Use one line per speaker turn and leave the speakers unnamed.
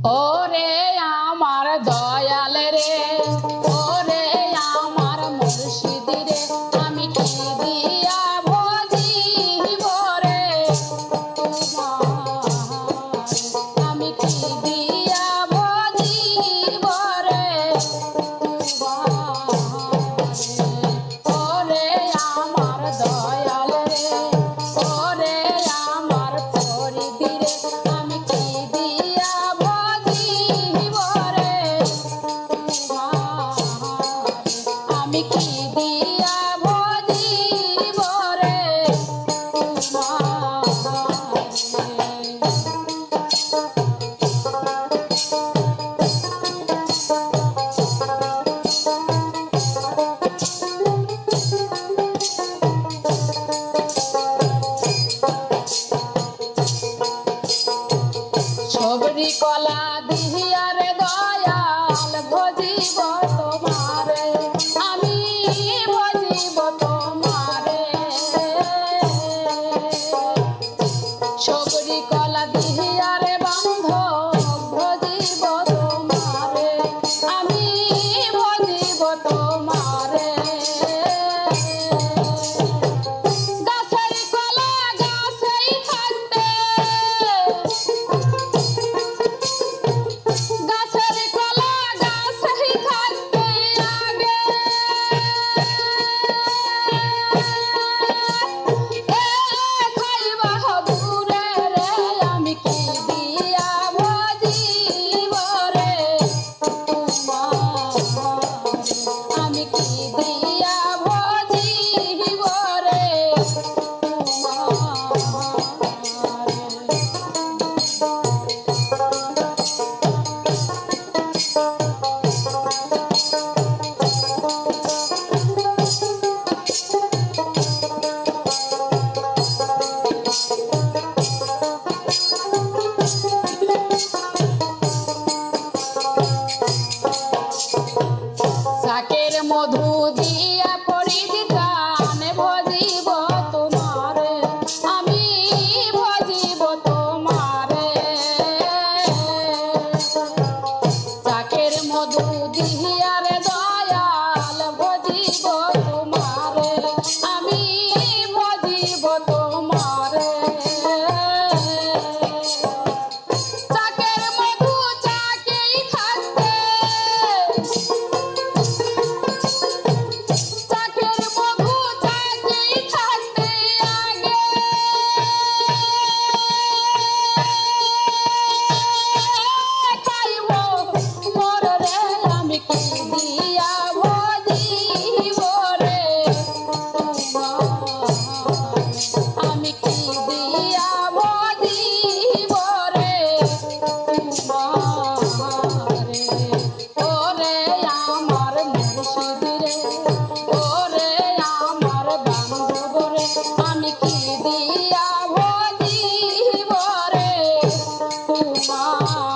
ওরে আমার দয়াল রে, ওরে আমার মুর্শিদ রে, আমি কি দিয়া ভজিব রে তোমার, আমি কি দিয়া ভজিব রে তোমার। ওরে আমার দয়াল রে, ওরে আমার ফরিদ রে, আমি কি দিয়া ভজিব রে তোমার, আমি কি দিয়া ভজিব রে তোমার। সবরি কলা দিহিয়া রে দয়াল ভজিব তোমারে, আমি ভজিব তোমারে। সবরি কলা দিহিয়া রে বান্ধব ভজিব তোমারে, আমি ভজিব তোমারে। গাছের কলা গাছেই থাকতে, গাছের কলা গাছেই থাকতে আগে খাইবা বুরে রে, আমি কি দিয়া ভজিব রে তোমার, আমি কি দিয়া ভজিব রে শাকের মধু দিয়া পরিদিতান ভজিব তোমারে, আমি ভজিব তোমারে। শাকের মধু দিয়া রে দয়াল ভজিব তোমারে, আমি ভজিব তোমারে। শাকের মধু চাকেই থাকতে, চাকের মধু চাকেই থাকতে আগে খাইব মোর রে, আমি কি দিয়া ভজিব রে তোমার, আমি কি দিয়া ভজিব রে তোমার। ওরে আমার মুর্শিদ রে, ওরে আমার বান্ধব রে, আমি কি দিয়া ভজিব রে তোমার।